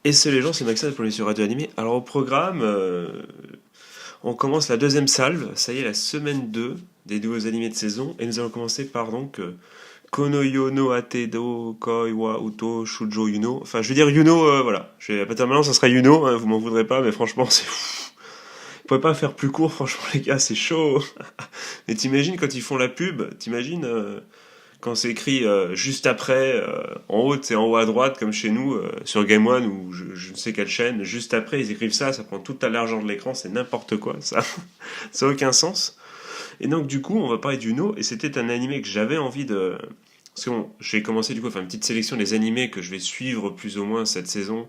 Et salut les gens, c'est Maxime pour les sur Radio Animé. Alors au programme, on commence la deuxième salve, ça y est, la semaine 2 des nouveaux animés de saison, et nous allons commencer par donc Konoyo no Atedo Koi wa Uto Shujo Yuno. Enfin, je veux dire Yuno, voilà. À partir de maintenant, ça sera Yuno, hein, vous m'en voudrez pas, mais franchement, c'est fou. Vous pouvez pas faire plus court, franchement, les gars, c'est chaud. Mais t'imagines quand ils font la pub, t'imagines quand c'est écrit juste après, en haut, c'est en haut à droite, comme chez nous, sur Game One ou je ne sais quelle chaîne, juste après, ils écrivent ça, ça prend toute la largeur de l'écran, c'est n'importe quoi, ça. Ça n'a aucun sens. Et donc, du coup, on va parler d'Uno, et c'était un animé que j'avais envie de. Parce que bon, j'ai commencé du coup à faire une petite sélection des animés que je vais suivre plus ou moins cette saison,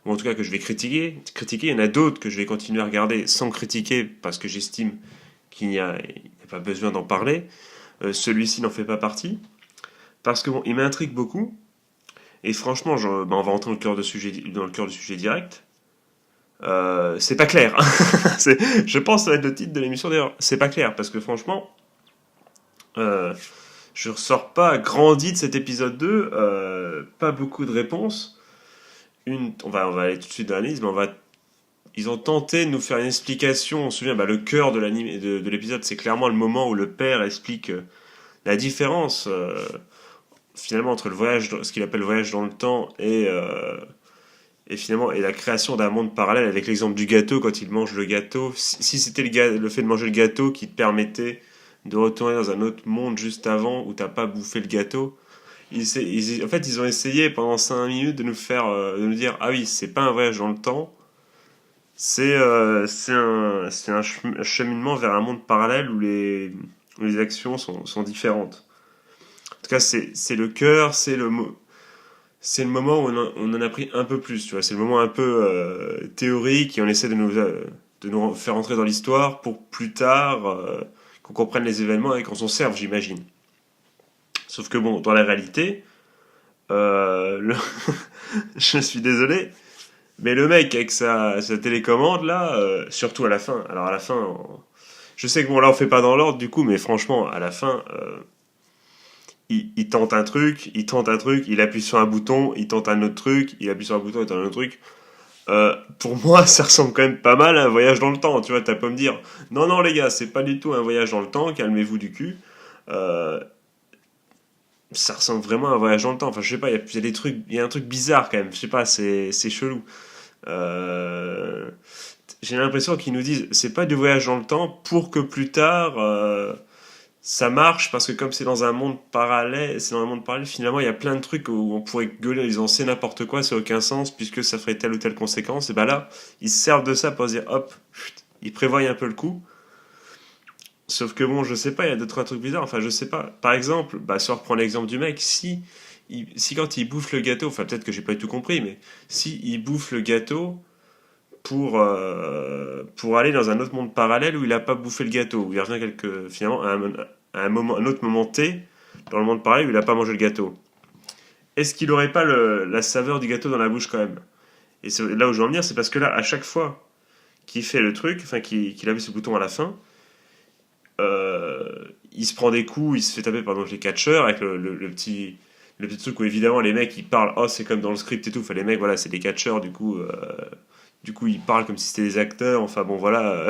ou en tout cas que je vais critiquer. Il y en a d'autres que je vais continuer à regarder sans critiquer, parce que j'estime qu'il n'y a pas besoin d'en parler. Celui-ci n'en fait pas partie. Parce que bon, il m'intrigue beaucoup. Et franchement, on va rentrer dans le cœur du sujet direct. C'est pas clair. Je pense que ça va être le titre de l'émission d'ailleurs. C'est pas clair parce que franchement, euh, je ressors pas grandi de cet épisode 2. Pas beaucoup de réponses. On va aller tout de suite dans l'analyse, mais ils ont tenté de nous faire une explication. On se souvient, le cœur de l'épisode, c'est clairement le moment où le père explique la différence. Finalement entre ce qu'il appelle le voyage dans le temps et finalement et la création d'un monde parallèle avec l'exemple du gâteau quand il mange le gâteau. Si c'était le fait de manger le gâteau qui te permettait de retourner dans un autre monde juste avant où t'as pas bouffé le gâteau, en fait ils ont essayé pendant 5 minutes de nous faire de nous dire ah oui c'est pas un voyage dans le temps, c'est un cheminement vers un monde parallèle où les actions sont différentes. En tout cas, c'est le cœur, c'est le moment où on en a pris un peu plus, tu vois. C'est le moment un peu théorique et on essaie de nous faire entrer dans l'histoire pour plus tard qu'on comprenne les événements et qu'on s'en serve, j'imagine. Sauf que bon, dans la réalité, le je suis désolé, mais le mec avec sa télécommande là, surtout à la fin. Alors à la fin, je sais que bon là on fait pas dans l'ordre du coup, mais franchement à la fin, il tente un truc, il appuie sur un bouton, il tente un autre truc, il appuie sur un bouton, il tente un autre truc. Pour moi, ça ressemble quand même pas mal à un voyage dans le temps. Tu vois, t'as pas me dire, non, non, les gars, c'est pas du tout un voyage dans le temps, calmez-vous du cul. Euh, Ça ressemble vraiment à un voyage dans le temps. Enfin, je sais pas, il y a des trucs, il y a un truc bizarre quand même. Je sais pas, c'est chelou. Euh, j'ai l'impression qu'ils nous disent, c'est pas du voyage dans le temps pour que plus tard, ça marche parce que comme c'est dans un monde parallèle, finalement il y a plein de trucs où on pourrait gueuler en disant c'est n'importe quoi, ça n'a aucun sens puisque ça ferait telle ou telle conséquence. Et bah là, ils se servent de ça pour se dire hop, ils prévoient un peu le coup. Sauf que bon, je sais pas, il y a deux trois trucs bizarres. Enfin, je sais pas. Par exemple, si on reprend l'exemple du mec, si quand il bouffe le gâteau, enfin peut-être que j'ai pas du tout compris, mais si il bouffe le gâteau pour aller dans un autre monde parallèle où il a pas bouffé le gâteau, où il revient finalement un autre moment T dans le monde parallèle où il a pas mangé le gâteau. Est-ce qu'il aurait pas la saveur du gâteau dans la bouche quand même? Et c'est là où je veux en venir, c'est parce que là, à chaque fois qu'il fait le truc, enfin qu'il appuie ce bouton à la fin, il se prend des coups, il se fait taper par donc, les catcheurs avec le petit truc où évidemment les mecs ils parlent, oh c'est comme dans le script et tout, enfin les mecs voilà c'est des catcheurs du coup ils parlent comme si c'était des acteurs, enfin bon voilà,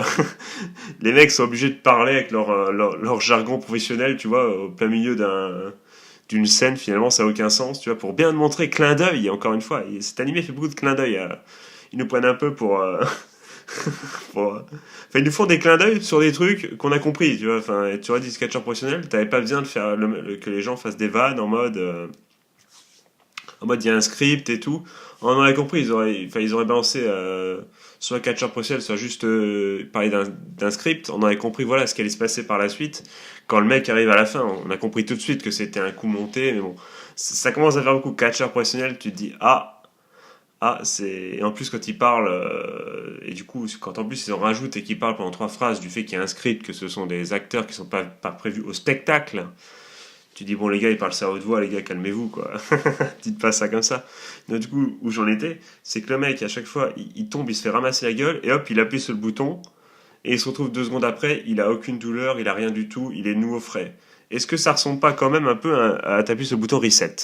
les mecs sont obligés de parler avec leur jargon professionnel, tu vois, au plein milieu d'une scène finalement ça n'a aucun sens, tu vois, pour bien montrer clin d'œil, encore une fois, cet animé fait beaucoup de clin d'œil, ils nous prennent un peu enfin, ils nous font des clins d'œil sur des trucs qu'on a compris, tu vois. Enfin, tu aurais dit sketcher professionnel, t'avais pas besoin de faire que les gens fassent des vannes en mode il y a un script et tout. On aurait compris, ils auraient balancé soit catcher professionnel, soit juste parler d'un script. On aurait compris, voilà, ce qui allait se passer par la suite. Quand le mec arrive à la fin, on a compris tout de suite que c'était un coup monté, mais bon, ça commence à faire beaucoup catcher professionnel. Tu te dis, c'est. Et en plus, quand ils parlent, et du coup, quand en plus ils en rajoutent et qu'ils parlent pendant trois phrases du fait qu'il y a un script, que ce sont des acteurs qui sont pas prévus au spectacle, tu dis, bon, les gars, ils parlent ça à haute voix, les gars, calmez-vous, quoi. Dites pas ça comme ça. Donc, du coup, où j'en étais, c'est que le mec, à chaque fois, il tombe, il se fait ramasser la gueule, et hop, il appuie sur le bouton, et il se retrouve 2 secondes après, il a aucune douleur, il a rien du tout, il est nouveau frais. Est-ce que ça ressemble pas quand même un peu à taper sur le bouton reset?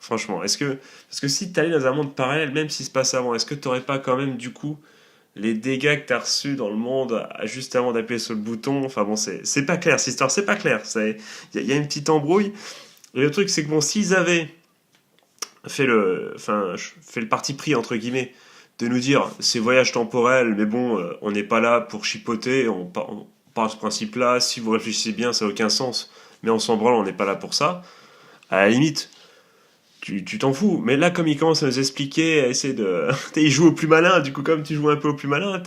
Franchement, parce que si t'allais dans un monde parallèle, même s'il se passe avant, est-ce que t'aurais pas quand même, du coup, les dégâts que t'as reçus dans le monde juste avant d'appuyer sur le bouton? Enfin bon, c'est pas clair, cette histoire, c'est pas clair. Y a une petite embrouille. Et le truc, c'est que bon, s'ils avaient fait le parti pris, entre guillemets, de nous dire c'est voyage temporel, mais bon, on n'est pas là pour chipoter, on part de ce principe-là, si vous réfléchissez bien, ça n'a aucun sens, mais on s'en branle, on n'est pas là pour ça. À la limite, tu t'en fous. Mais là, comme il commence à nous expliquer, à essayer de. Il joue au plus malin, du coup, comme tu joues un peu au plus malin,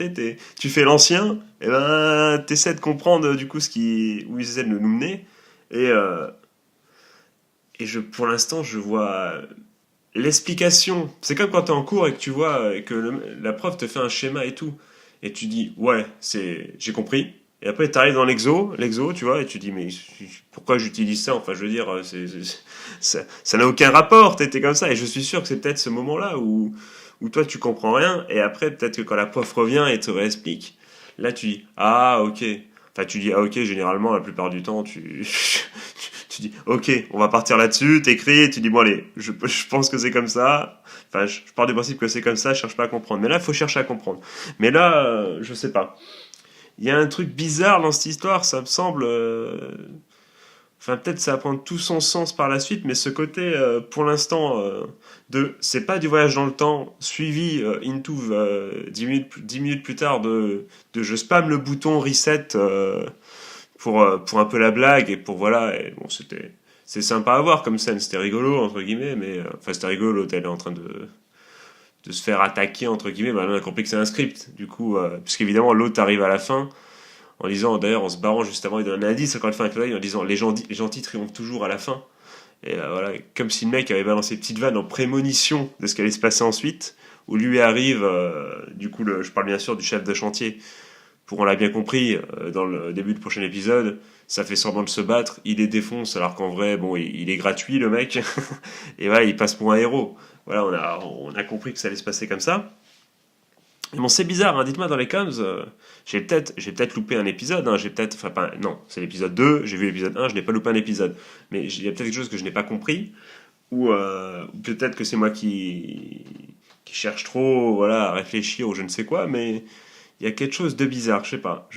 tu fais l'ancien, et ben, t'essaies de comprendre, du coup, où ils essaient de nous mener. Et, euh, pour l'instant, je vois l'explication. C'est comme quand t'es en cours et que tu vois que la prof te fait un schéma et tout. Et tu dis, ouais, j'ai compris. Et après, t'arrives dans l'exo, tu vois, et tu dis, mais pourquoi j'utilise ça? Enfin, je veux dire, ça n'a aucun rapport, t'étais comme ça. Et je suis sûr que c'est peut-être ce moment-là où toi, tu comprends rien. Et après, peut-être que quand la prof revient et te réexplique, là, tu dis, ah, ok. Enfin, tu dis, ah, ok, généralement, la plupart du temps, tu dis, ok, on va partir là-dessus, t'écris, et tu dis, bon, allez, je pense que c'est comme ça. Enfin, je pars du principe que c'est comme ça, je cherche pas à comprendre. Mais là, il faut chercher à comprendre. Mais là, je sais pas. Il y a un truc bizarre dans cette histoire, ça me semble. Enfin, peut-être ça va prendre tout son sens par la suite, mais ce côté, pour l'instant, c'est pas du voyage dans le temps, suivi into 10 minutes plus tard de je spam le bouton reset pour un peu la blague et pour voilà. Et bon, c'est sympa à voir comme scène, c'était rigolo, entre guillemets, mais enfin, c'était rigolo, l'autre, elle est en train de se faire attaquer, entre guillemets, bah, on a compris que c'est un script, du coup, puisqu'évidemment, l'autre arrive à la fin en disant, d'ailleurs, en se barrant juste avant, il donne un indice encore une fois en disant les gentils triomphent toujours à la fin. Et voilà, comme si le mec avait balancé une petite vanne en prémonition de ce qui allait se passer ensuite, où lui arrive, du coup, je parle bien sûr du chef de chantier, pour on l'a bien compris, dans le début du prochain épisode, ça fait semblant de se battre, il les défonce, alors qu'en vrai, bon, il est gratuit, le mec, et voilà, il passe pour un héros. Voilà, on a compris que ça allait se passer comme ça. Et bon, c'est bizarre, hein, dites-moi dans les coms, j'ai peut-être loupé un épisode, hein, enfin, non, c'est l'épisode 2, j'ai vu l'épisode 1, je n'ai pas loupé un épisode. Mais il y a peut-être quelque chose que je n'ai pas compris, ou peut-être que c'est moi qui cherche trop, voilà, à réfléchir ou je ne sais quoi, mais il y a quelque chose de bizarre, je sais pas.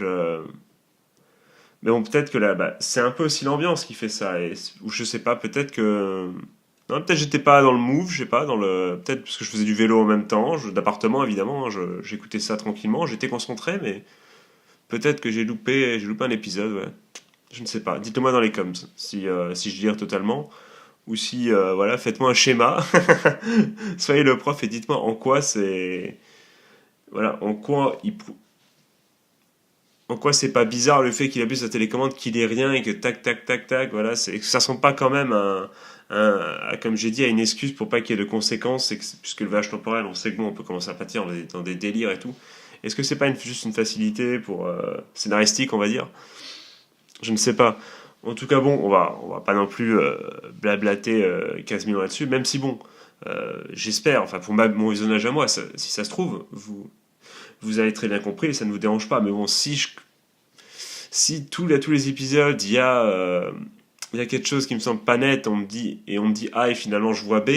Mais bon, peut-être que là, bah, c'est un peu aussi l'ambiance qui fait ça, ou je sais pas, peut-être que. Non, peut-être j'étais pas dans le move, je sais pas, peut-être parce que je faisais du vélo en même temps, d'appartement évidemment, hein, j'écoutais ça tranquillement, j'étais concentré, mais peut-être que j'ai loupé un épisode, ouais. Je ne sais pas. Dites-le-moi dans les coms si je dire totalement, ou si, voilà, faites-moi un schéma, soyez le prof et dites-moi en quoi voilà, en quoi c'est pas bizarre le fait qu'il appuie sur la télécommande, qu'il ait rien et que tac tac tac tac, voilà, que ça ressemble pas quand même comme j'ai dit, à une excuse pour pas qu'il y ait de conséquences, puisque le voyage temporel, on sait que bon, on peut commencer à partir dans des délires et tout. Est-ce que c'est pas juste une facilité pour scénaristique, on va dire? Je ne sais pas. En tout cas, bon, on va pas non plus blablater 15 millions là-dessus, même si bon, j'espère, enfin pour mon visionnage à moi, si ça se trouve, vous avez très bien compris et ça ne vous dérange pas. Mais bon, si tous les épisodes, il y a quelque chose qui me semble pas net, on me dit A et finalement je vois B,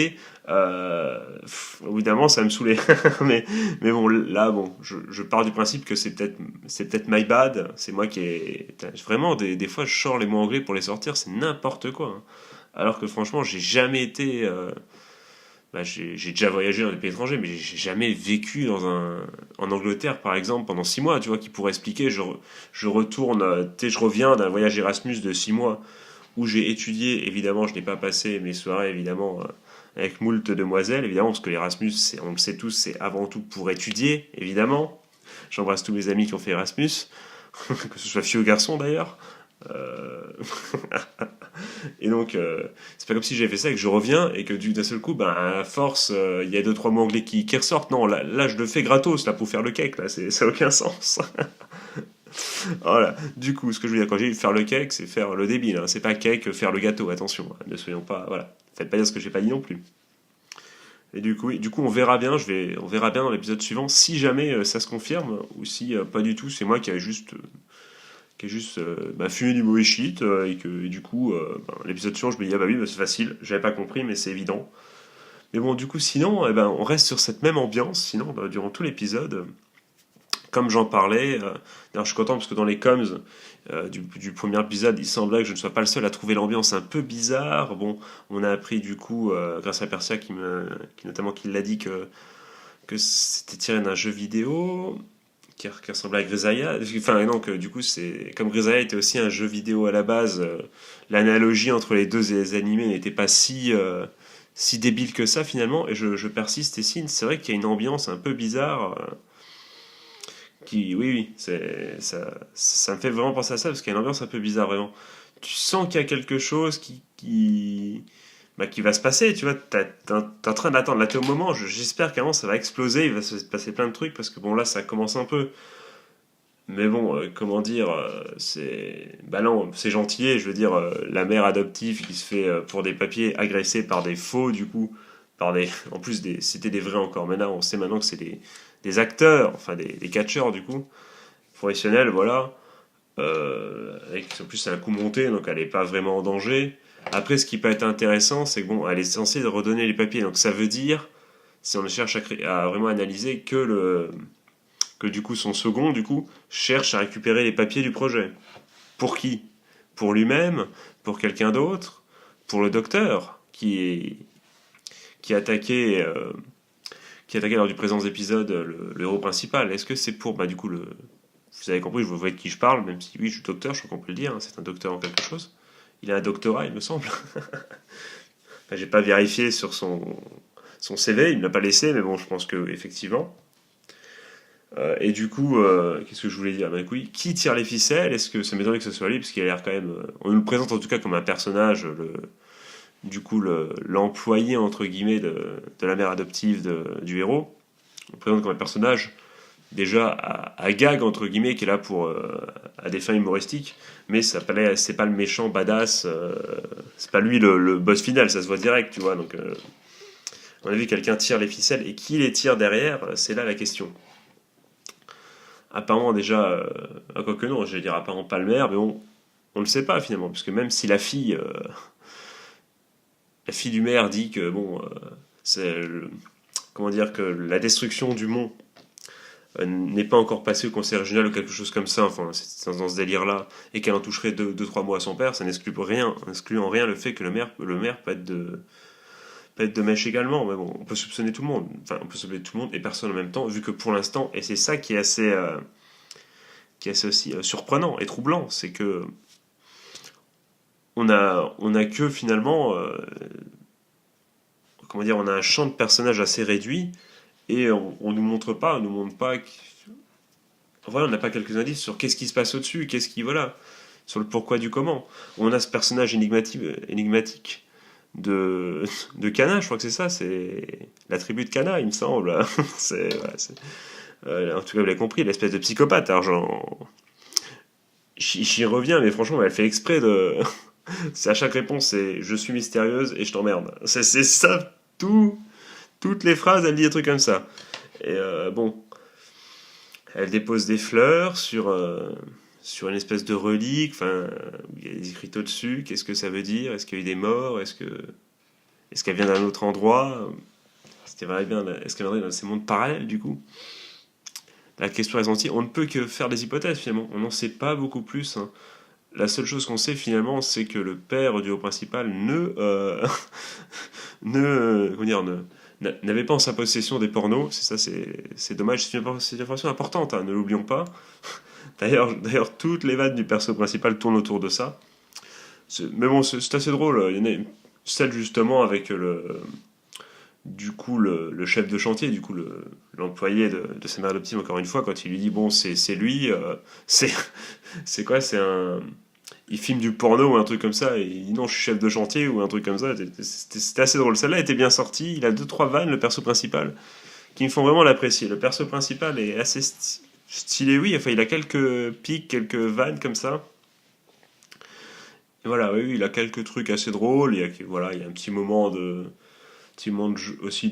évidemment ça va me saouler. mais bon, là, bon, je pars du principe que c'est peut-être my bad, c'est moi qui ai. Vraiment, des fois je sors les mots anglais pour les sortir, c'est n'importe quoi, hein. Alors que franchement, j'ai jamais été. Bah, j'ai déjà voyagé dans des pays étrangers, mais j'ai jamais vécu en Angleterre, par exemple, pendant 6 mois, tu vois, qui pourrait expliquer. Je retourne, je reviens d'un voyage Erasmus de 6 mois où j'ai étudié. Évidemment, je n'ai pas passé mes soirées, évidemment, avec moult demoiselles, évidemment, parce que l'Erasmus, on le sait tous, c'est avant tout pour étudier, évidemment. J'embrasse tous mes amis qui ont fait Erasmus, que ce soit filles ou garçons d'ailleurs. Euh, Et donc, c'est pas comme si j'avais fait ça et que je reviens et que d'un seul coup, ben, à force, il y a deux, trois mots anglais qui ressortent. Non, là, je le fais gratos, là, pour faire le cake, là, ça n'a aucun sens. Voilà. Du coup, ce que je veux dire, quand j'ai dit faire le cake, c'est faire le débile, hein. C'est pas cake, faire le gâteau, attention, hein. Ne soyons pas, voilà. Faites pas dire ce que j'ai pas dit non plus. Et du coup, on verra bien, on verra bien dans l'épisode suivant si jamais ça se confirme ou si pas du tout, c'est moi qui a juste bah, fumé du mauvais shit et du coup, ben, l'épisode suivant, je me dis, ah bah oui, bah, c'est facile, j'avais pas compris, mais c'est évident. Mais bon, du coup, sinon, eh ben, on reste sur cette même ambiance, sinon, durant tout l'épisode. Comme j'en parlais, d'ailleurs, je suis content parce que dans les coms du premier épisode, il semblait que je ne sois pas le seul à trouver l'ambiance un peu bizarre. Bon, on a appris du coup, grâce à Persia qui notamment qui l'a dit que c'était tiré d'un jeu vidéo qui ressemblait à Grisaya. Enfin, non, que du coup, c'est comme Grisaya était aussi un jeu vidéo à la base, l'analogie entre les deux animés n'était pas si débile que ça finalement. Et je persiste et signe. C'est vrai qu'il y a une ambiance un peu bizarre. Oui, oui, ça me fait vraiment penser à ça parce qu'il y a une ambiance un peu bizarre, vraiment. Tu sens qu'il y a quelque chose qui va se passer, tu vois. T'es en train d'attendre. Là, t'es au moment, j'espère qu'à un moment ça va exploser, il va se passer plein de trucs parce que bon, là, ça commence un peu. Mais bon, comment dire, Bah non, c'est gentil, je veux dire, la mère adoptive qui se fait, pour des papiers, agresser par des faux, du coup, en plus, c'était des vrais encore. Maintenant, on sait maintenant que c'est des acteurs, enfin des catcheurs, du coup, professionnels, voilà. En plus, c'est un coup monté, donc elle n'est pas vraiment en danger. Après, ce qui peut être intéressant, c'est que bon, elle est censée redonner les papiers, donc ça veut dire, si on cherche à vraiment analyser, que du coup son second du coup cherche à récupérer les papiers du projet. Pour qui? Pour lui-même? Pour quelqu'un d'autre? Pour le docteur qui a attaqué lors du présent épisode le héros principal. Est-ce que c'est pour du coup vous avez compris, je vois de qui je parle, même si oui je suis docteur, je crois qu'on peut le dire, hein, c'est un docteur en quelque chose. Il a un doctorat, il me semble. Enfin, j'ai pas vérifié sur son CV, il me l'a pas laissé, mais bon, je pense que effectivement. Et du coup, qu'est-ce que je voulais dire? Oui, qui tire les ficelles? Est-ce que ça m'étonnerait que ce soit lui, parce qu'il a l'air quand même. On nous le présente en tout cas comme un personnage, l'employé entre guillemets de la mère adoptive du héros. On le présente comme un personnage déjà à gag entre guillemets qui est là pour à des fins humoristiques, mais c'est pas le méchant badass, c'est pas lui le boss final, ça se voit direct, tu vois. Donc, à mon avis, quelqu'un tire les ficelles et qui les tire derrière, c'est là la question. Apparemment déjà, quoique non, je vais dire apparemment pas le maire, mais on ne le sait pas finalement, puisque même si la fille du maire dit que bon, comment dire, que la destruction du mont n'est pas encore passée au conseil régional ou quelque chose comme ça, enfin c'est dans ce délire-là, et qu'elle en toucherait 2-3 mois à son père, ça n'exclut en rien le fait que le maire peut être de mèche également, mais bon, on peut soupçonner tout le monde, enfin on peut soupçonner tout le monde et personne en même temps, vu que pour l'instant, et c'est ça qui est assez aussi surprenant et troublant, c'est que on a que finalement, comment dire, on a un champ de personnages assez réduit et on nous montre pas, voilà, on n'a pas quelques indices sur qu'est-ce qui se passe au-dessus, voilà, sur le pourquoi du comment. On a ce personnage énigmatique de Cana, je crois que c'est ça, c'est la tribu de Cana, il me semble. En tout cas, vous l'avez compris, l'espèce de psychopathe. Alors, j'y reviens, mais franchement, elle fait exprès de. C'est à chaque réponse, c'est je suis mystérieuse et je t'emmerde. C'est ça, toutes les phrases, elle dit des trucs comme ça. Et bon, elle dépose des fleurs sur une espèce de relique, enfin, il y a des écrits au-dessus. Qu'est-ce que ça veut dire? Est-ce qu'il y a eu des morts? Est-ce qu'elle vient d'un autre endroit? Est-ce qu'elle viendrait dans ces mondes parallèles, du coup? La question est gentille. On ne peut que faire des hypothèses, finalement. On n'en sait pas beaucoup plus, hein. La seule chose qu'on sait finalement, c'est que le père du héros principal comment dire, n'avait pas en sa possession des pornos. C'est ça, c'est dommage. C'est une information importante, hein, ne l'oublions pas. D'ailleurs, toutes les vannes du perso principal tournent autour de ça. Mais bon, c'est assez drôle. Il y en a celle justement avec du coup le chef de chantier, du coup l'employé de sa mère adoptive, encore une fois, quand il lui dit bon, c'est lui, c'est c'est quoi, il filme du porno ou un truc comme ça, et il dit non, je suis chef de chantier ou un truc comme ça. C'était assez drôle. Celle-là était bien sortie. Il a 2-3 vannes, le perso principal, qui me font vraiment l'apprécier. Le perso principal est assez stylé, oui. Enfin, il a quelques pics, quelques vannes comme ça. Et voilà, oui, il a quelques trucs assez drôles. Voilà, il y a un petit moment aussi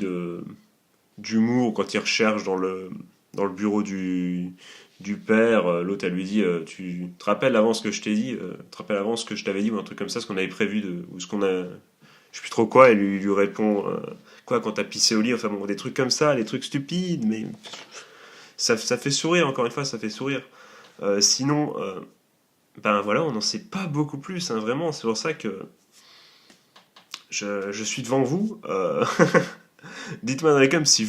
d'humour quand il recherche dans le bureau du père. L'autre, elle lui dit tu te rappelles avant ce que je t'ai dit, te rappelles avant ce que je t'avais dit, ou un truc comme ça, ce qu'on avait prévu, ou ce qu'on a. je sais plus trop quoi, et lui répond quoi quand t'as pissé au lit, enfin bon, des trucs comme ça, des trucs stupides, mais ça fait sourire, encore une fois, ça fait sourire. Sinon, ben voilà, on n'en sait pas beaucoup plus, hein, vraiment, c'est pour ça que je suis devant vous. Dites-moi dans les coms si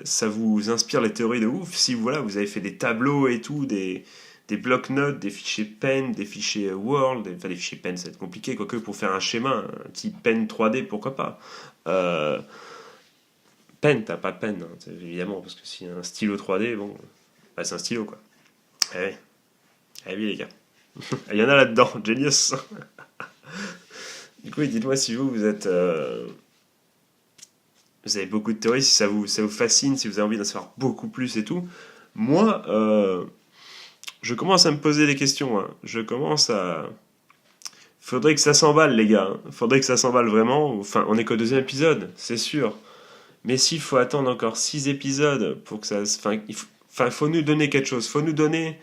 ça vous inspire les théories de ouf, si voilà, vous avez fait des tableaux et tout, des blocs-notes, des fichiers pen, des fichiers Word, enfin des fichiers pen, ça va être compliqué, quoique pour faire un schéma, un petit pen 3D, pourquoi pas. Euh, Pen, t'as pas pen, hein, évidemment, parce que si un stylo 3D, bon, bah, c'est un stylo quoi. Eh oui, eh oui les gars. Il y en a là-dedans, genius. Du coup, dites-moi si vous avez beaucoup de théories, si ça vous fascine, si vous avez envie d'en savoir beaucoup plus et tout. Moi, je commence à me poser des questions, hein. Je commence à... Faudrait que ça s'emballe, les gars, hein. Faudrait que ça s'emballe vraiment. Enfin, on est qu'au deuxième épisode, c'est sûr. Mais s'il faut attendre encore 6 épisodes pour que ça... faut nous donner quelque chose. Faut nous donner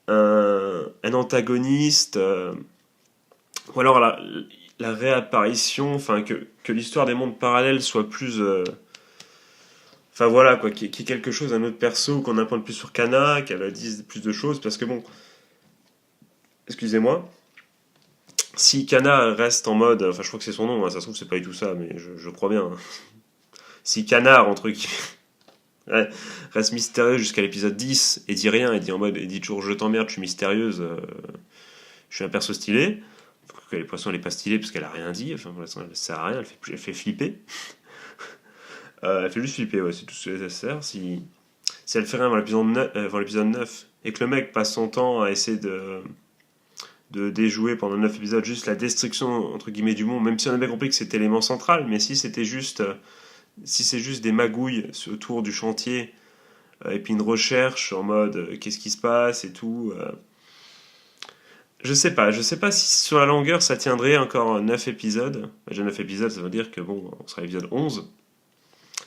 un antagoniste, ou alors la réapparition, enfin que l'histoire des mondes parallèles soit plus... enfin voilà, quoi, qu'il y ait quelque chose, un autre perso, qu'on apprenne plus sur Kana, qu'elle dise plus de choses, parce que bon, excusez-moi, si Kana reste en mode, enfin je crois que c'est son nom, hein, ça se trouve c'est pas du tout ça, mais je crois bien, hein. Si Canard, entre guillemets, ouais, reste mystérieux jusqu'à l'épisode 10 et dit rien, et dit en mode, et dit toujours je t'emmerde, je suis mystérieuse, je suis un perso stylé, que les poissons elle est pas stylée parce qu'elle a rien dit, enfin pour l'instant elle sert à rien, elle fait flipper. Elle fait juste flipper, ouais, c'est tout ce que ça sert. Si elle fait rien avant l'épisode 9 et que le mec passe son temps à essayer de déjouer pendant 9 épisodes juste la destruction entre guillemets du monde, même si on a bien compris que c'était l'élément central, mais si c'était juste si c'est juste des magouilles autour du chantier et puis une recherche en mode qu'est-ce qui se passe et tout, je sais pas si sur la longueur ça tiendrait encore 9 épisodes. Déjà 9 épisodes, ça veut dire que bon, on sera à l'épisode 11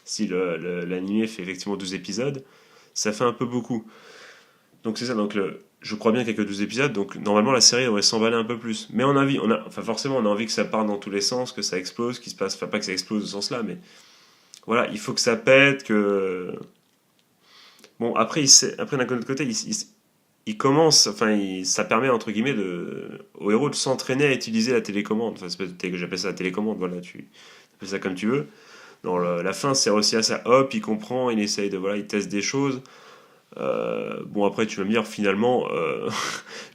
si l'anime fait effectivement 12 épisodes, ça fait un peu beaucoup. Donc c'est ça, donc je crois bien qu'il n'y a que 12 épisodes, donc normalement la série devrait s'emballer un peu plus. Mais enfin forcément on a envie que ça parte dans tous les sens, que ça explose, qu'il se passe, enfin pas que ça explose au sens là, mais voilà, il faut que ça pète, que... Bon, après, après d'un autre côté, il commence, enfin, ça permet, entre guillemets, au héros de s'entraîner à utiliser la télécommande. Enfin, j'appelle ça la télécommande, voilà, tu appelles ça comme tu veux. Dans la fin, c'est aussi à ça, hop, il comprend, il essaye de, voilà, il teste des choses. Bon, après, tu vas me dire, finalement,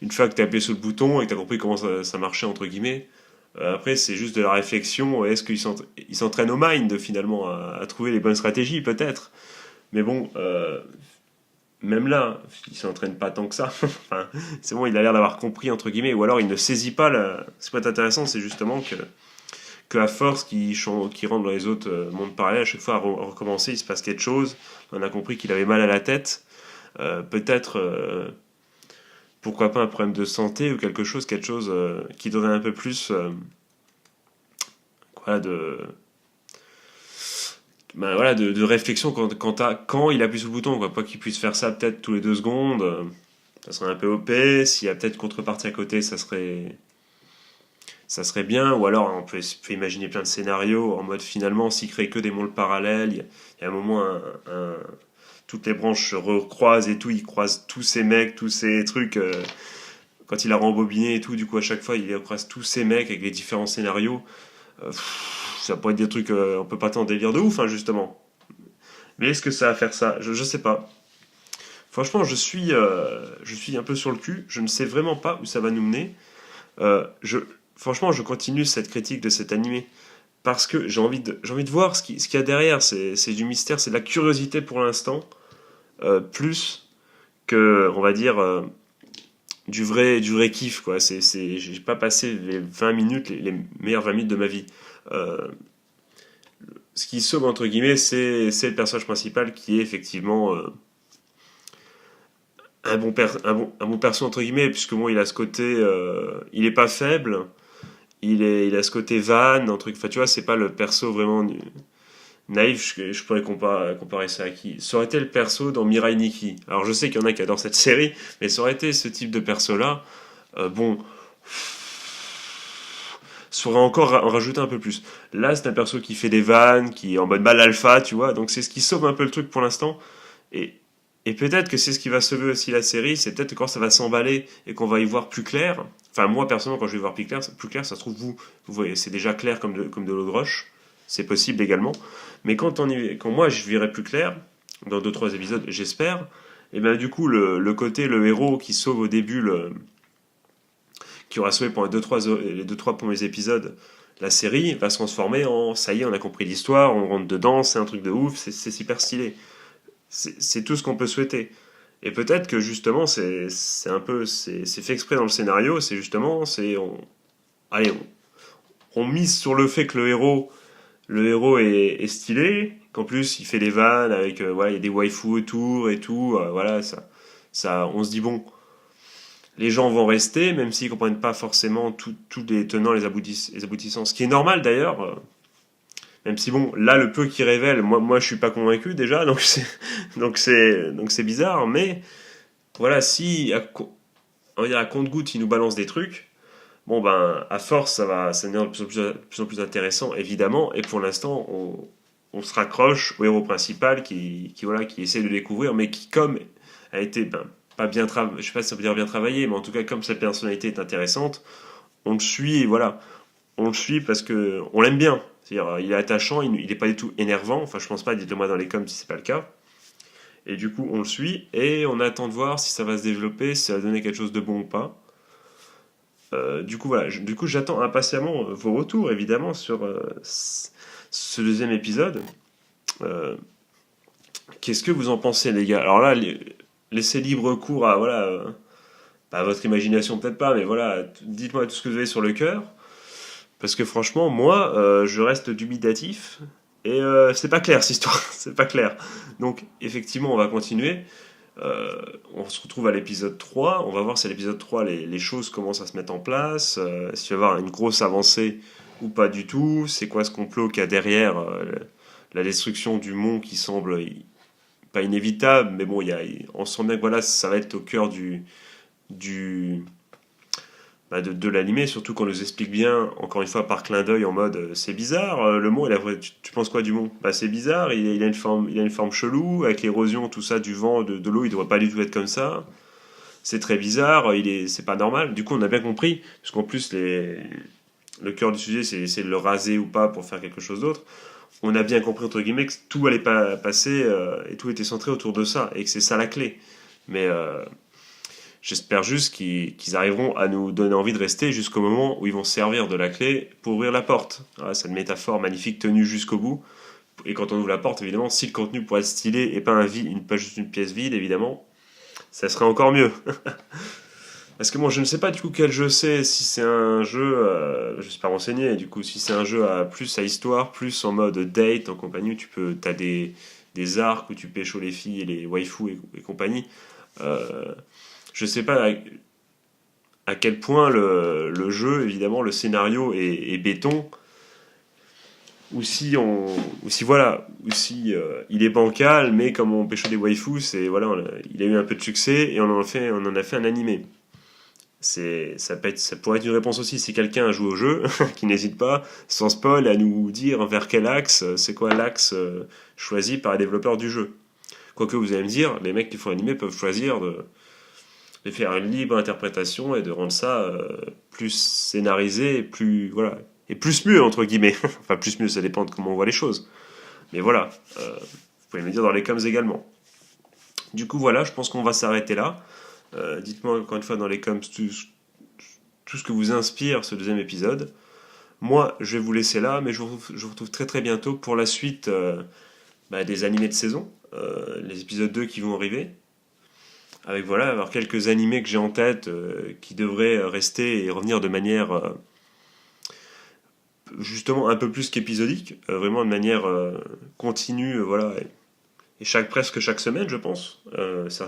une fois que tu as appuyé sur le bouton et que tu as compris comment ça marchait, entre guillemets, après, c'est juste de la réflexion. Est-ce qu'il s'entraîne au mind, finalement, à trouver les bonnes stratégies, peut-être. Mais bon, même là, il s'entraîne pas tant que ça. Enfin, c'est bon, il a l'air d'avoir compris, entre guillemets, ou alors il ne saisit pas. Ce qui peut être intéressant, c'est justement que à force qu'il rentre dans les autres mondes parallèles, à chaque fois à recommencer, il se passe quelque chose. On a compris qu'il avait mal à la tête. Peut-être, pourquoi pas un problème de santé ou quelque chose qui donnerait un peu plus voilà, de réflexion quand il appuie sur le bouton, quoi. Pas qu'il puisse faire ça peut-être tous les 2 secondes. Ça serait un peu OP. S'il y a peut-être contrepartie à côté, ça serait bien. Ou alors on peut imaginer plein de scénarios en mode finalement s'il crée que des mondes parallèles, il y a un moment toutes les branches se recroisent et tout, il croise tous ces mecs, tous ces trucs. Quand il a rembobiné et tout, du coup à chaque fois il croise tous ces mecs avec les différents scénarios. Ça pourrait être des trucs, on peut pas tant délire de ouf, hein, justement. Mais est-ce que ça va faire ça, je sais pas. Franchement, je suis un peu sur le cul. Je ne sais vraiment pas où ça va nous mener. Franchement, je continue cette critique de cet animé parce que j'ai envie de voir ce qu'il y a derrière. C'est du mystère, c'est de la curiosité pour l'instant, plus que, on va dire, du vrai kiff, quoi. J'ai pas passé les 20 minutes, les meilleures 20 minutes de ma vie. Euh, Ce qui sauve, entre guillemets, c'est le personnage principal qui est effectivement un bon perso, entre guillemets, puisque bon, il a ce côté. Il est pas faible, il a ce côté van, un truc. Enfin, tu vois, c'est pas le perso vraiment naïf. Je pourrais comparer ça à qui? Ça aurait été le perso dans Mirai Nikki. Alors, je sais qu'il y en a qui adorent cette série, mais ça aurait été ce type de perso-là. Bon. saurait encore en rajouter un peu plus. Là, c'est un perso qui fait des vannes, qui est en mode mal alpha, tu vois, donc c'est ce qui sauve un peu le truc pour l'instant. Et, et peut-être que c'est ce qui va sauver aussi la série, c'est peut-être que quand ça va s'emballer et qu'on va y voir plus clair. Enfin, moi, personnellement, quand je vais voir plus clair, ça se trouve, vous voyez, c'est déjà clair comme de l'eau de roche. C'est possible également. Mais quand moi, je verrai plus clair, dans deux trois épisodes, j'espère, et bien du coup, le côté, le héros qui sauve au début, qui aura sauvé pendant les deux trois premiers épisodes, la série va se transformer en ça y est, on a compris l'histoire, on rentre dedans, c'est un truc de ouf, c'est super stylé. C'est tout ce qu'on peut souhaiter. Et peut-être que justement, c'est fait exprès dans le scénario, c'est justement, allez, on mise sur le fait que le héros est stylé, qu'en plus il fait des vannes avec, voilà, il y a des waifus autour et tout, voilà, on se dit bon, les gens vont rester, même s'ils comprennent pas forcément tous les tenants, les aboutissants, ce qui est normal d'ailleurs, même si bon, là le peu qui révèle, moi je suis pas convaincu déjà, donc c'est bizarre, mais voilà, si on va dire à compte-gouttes il nous balance des trucs, bon ben à force ça devient de plus en plus intéressant évidemment, et pour l'instant on se raccroche au héros principal voilà, qui essaie de le découvrir, mais qui comme a été pas bien je sais pas si ça veut dire bien travaillé, mais en tout cas comme sa personnalité est intéressante, on le suit et voilà, on le suit parce que on l'aime bien. C'est-à-dire, il est attachant, il est pas du tout énervant. Enfin, je pense pas, dites-le moi dans les coms si c'est pas le cas. Et du coup, on le suit et on attend de voir si ça va se développer, si ça va donner quelque chose de bon ou pas. Du coup, voilà. Du coup, j'attends impatiemment vos retours, évidemment, sur ce deuxième épisode. Euh, Qu'est-ce que vous en pensez, les gars? Alors là, laissez libre cours à voilà, à votre imagination peut-être pas, mais voilà, dites-moi tout ce que vous avez sur le cœur. Parce que franchement, moi, je reste dubitatif. Et c'est pas clair cette histoire, c'est pas clair. Donc effectivement, on va continuer. On se retrouve à l'épisode 3. On va voir si à l'épisode 3, les choses commencent à se mettre en place. S'il va y avoir une grosse avancée ou pas du tout. C'est quoi ce complot qu'il y a derrière la destruction du monde qui semble pas inévitable. Mais bon, on sent bien que voilà, ça va être au cœur du, de l'animé, surtout qu'on nous explique bien, encore une fois par clin d'œil en mode c'est bizarre, le mont, tu penses quoi du mont? Bah c'est bizarre, il a une forme chelou, avec l'érosion, tout ça, du vent, de l'eau, il devrait pas du tout être comme ça. C'est très bizarre, c'est pas normal. Du coup, on a bien compris, parce qu'en plus, le cœur du sujet, c'est de le raser ou pas pour faire quelque chose d'autre. On a bien compris, entre guillemets, que tout allait pas passer et tout était centré autour de ça, et que c'est ça la clé. Mais j'espère juste qu'ils arriveront à nous donner envie de rester jusqu'au moment où ils vont se servir de la clé pour ouvrir la porte. Voilà, c'est une métaphore magnifique tenue jusqu'au bout. Et quand on ouvre la porte, évidemment, si le contenu pourrait être stylé et pas juste une pièce vide, évidemment, ça serait encore mieux. Parce que moi, je ne sais pas du coup quel jeu c'est, si c'est un jeu, je ne suis pas renseigné, du coup, si c'est un jeu plus à histoire, plus en mode date, en compagnie, où t'as des arcs où tu pécho les filles et les waifus et compagnie. Je sais pas à quel point le jeu, évidemment, le scénario est béton, ou si il est bancal, mais comme on pêche des waifus, voilà, il a eu un peu de succès et on en a fait un animé. Ça pourrait être une réponse aussi si quelqu'un a joué au jeu, qui n'hésite pas, sans spoil, à nous dire vers quel axe, c'est quoi l'axe choisi par les développeurs du jeu. Quoique vous allez me dire, les mecs qui font animé peuvent choisir de faire une libre interprétation et de rendre ça plus scénarisé et plus voilà et plus mieux entre guillemets. Enfin plus mieux, ça dépend de comment on voit les choses. Mais voilà, vous pouvez me dire dans les coms également. Du coup voilà, je pense qu'on va s'arrêter là. Dites-moi encore une fois dans les coms tout ce que vous inspire ce deuxième épisode. Moi, je vais vous laisser là, mais je vous retrouve très très bientôt pour la suite des animés de saison, les épisodes 2 qui vont arriver. Avec voilà, avoir quelques animés que j'ai en tête qui devraient rester et revenir de manière justement un peu plus qu'épisodique, vraiment de manière continue, voilà, et presque chaque semaine, je pense.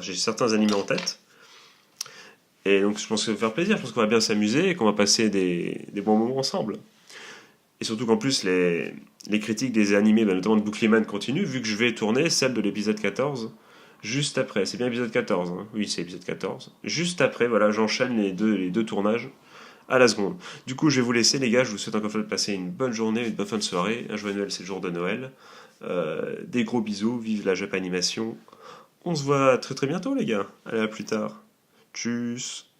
J'ai certains animés en tête. Et donc je pense que ça va faire plaisir, je pense qu'on va bien s'amuser et qu'on va passer des bons moments ensemble. Et surtout qu'en plus, les critiques des animés, notamment de Booklyman, continuent, vu que je vais tourner celle de l'épisode 14 juste après. C'est bien l'épisode 14, hein. Oui, c'est l'épisode 14. Juste après, voilà, j'enchaîne les deux tournages à la seconde. Du coup, je vais vous laisser, les gars. Je vous souhaite encore une fois de passer une bonne journée, une bonne fin de soirée. Un joyeux Noël, c'est le jour de Noël. Des gros bisous, vive la Japanimation. On se voit très très bientôt, les gars. Allez, à plus tard. Tchuss.